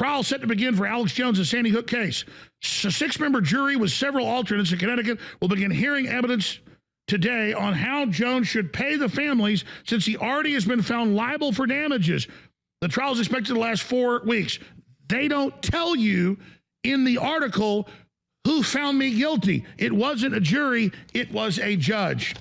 trial set to begin for Alex Jones' Sandy Hook case. A 6-member jury with several alternates in Connecticut will begin hearing evidence today on how Jones should pay the families since he already has been found liable for damages. The trial is expected to last 4 weeks. They don't tell you in the article who found me guilty. It wasn't a jury, it was a judge.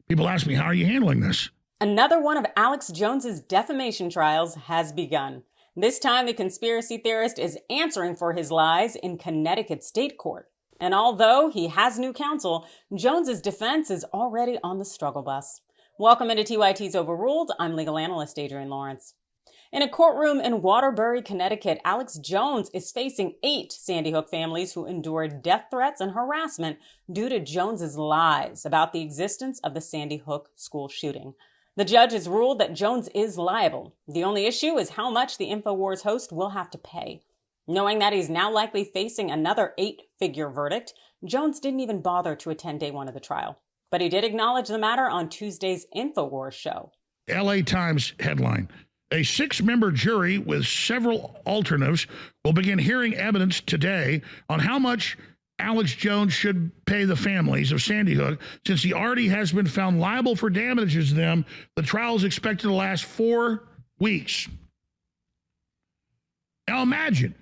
People ask me, how are you handling this? Another one of Alex Jones's defamation trials has begun. This time, the conspiracy theorist is answering for his lies in Connecticut state court. And although he has new counsel, Jones's defense is already on the struggle bus. Welcome into TYT's Overruled. I'm legal analyst Adrienne Lawrence. In a courtroom in Waterbury, Connecticut, Alex Jones is facing 8 Sandy Hook families who endured death threats and harassment due to Jones's lies about the existence of the Sandy Hook school shooting. The judge has ruled that Jones is liable. The only issue is how much the InfoWars host will have to pay. Knowing that he's now likely facing another 8-figure verdict, Jones didn't even bother to attend day 1 of the trial. But he did acknowledge the matter on Tuesday's InfoWars show. LA Times headline. A 6-member jury with several alternatives will begin hearing evidence today on how much Alex Jones should pay the families of Sandy Hook since he already has been found liable for damages to them. The trial is expected to last 4 weeks. Now imagine,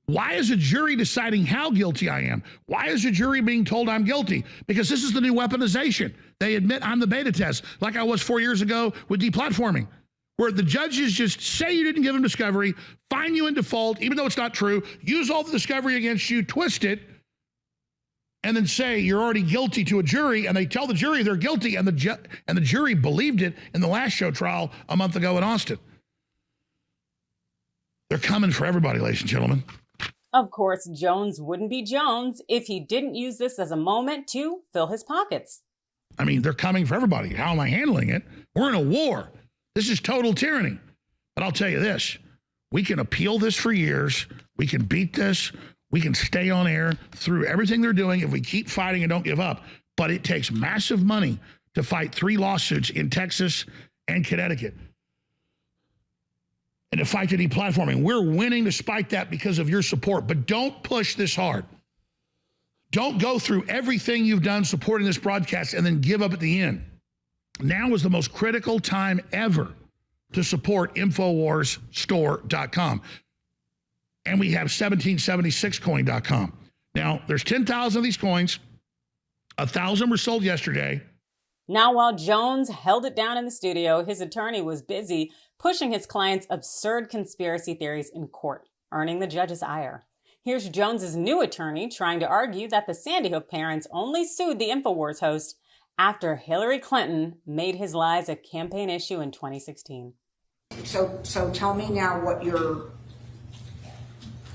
why is a jury deciding how guilty I am? Why is a jury being told I'm guilty? Because this is the new weaponization. They admit I'm the beta test, like I was 4 years ago with deplatforming, where the judges just say you didn't give them discovery, find you in default, even though it's not true, use all the discovery against you, twist it, and then say you're already guilty to a jury, and they tell the jury they're guilty, and the jury believed it in the last show trial a month ago in Austin. They're coming for everybody, ladies and gentlemen. Of course, Jones wouldn't be Jones if he didn't use this as a moment to fill his pockets. I mean, they're coming for everybody. How am I handling it? We're in a war. This is total tyranny. But I'll tell you this, we can appeal this for years. We can beat this. We can stay on air through everything they're doing if we keep fighting and don't give up. But it takes massive money to fight 3 lawsuits in Texas and Connecticut and to fight the deplatforming. We're winning despite that because of your support. But don't push this hard. Don't go through everything you've done supporting this broadcast and then give up at the end. Now is the most critical time ever to support InfoWarsStore.com. And we have 1776coin.com. Now, there's 10,000 of these coins. 1,000 were sold yesterday. Now, while Jones held it down in the studio, his attorney was busy pushing his client's absurd conspiracy theories in court, earning the judge's ire. Here's Jones's new attorney trying to argue that the Sandy Hook parents only sued the InfoWars host after Hillary Clinton made his lies a campaign issue in 2016. So tell me now what your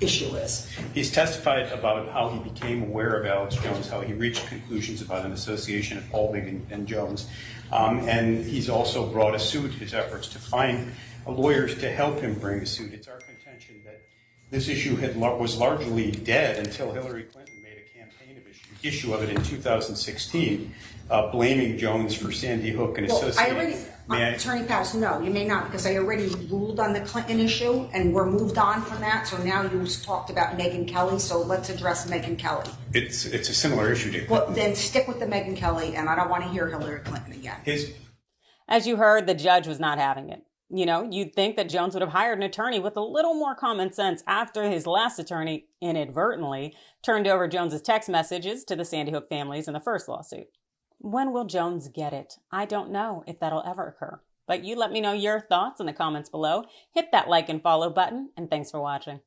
issue is. He's testified about how he became aware of Alex Jones, how he reached conclusions about an association of Paulding and Jones. And he's also brought a suit, his efforts to find lawyers to help him bring a suit. It's our contention that this issue was largely dead until Hillary Clinton made a campaign issue of it in 2016, blaming Jones for Sandy Hook and associating. Attorney Pass, no, you may not, because I already ruled on the Clinton issue and we're moved on from that. So now you talked about Megyn Kelly, so let's address Megyn Kelly. It's a similar issue to Well, then stick with the Megyn Kelly, and I don't want to hear Hillary Clinton again. As you heard, the judge was not having it. You know, you'd think that Jones would have hired an attorney with a little more common sense after his last attorney inadvertently turned over Jones's text messages to the Sandy Hook families in the first lawsuit. When will Jones get it? I don't know if that'll ever occur. But you let me know your thoughts in the comments below. Hit that like and follow button, and thanks for watching.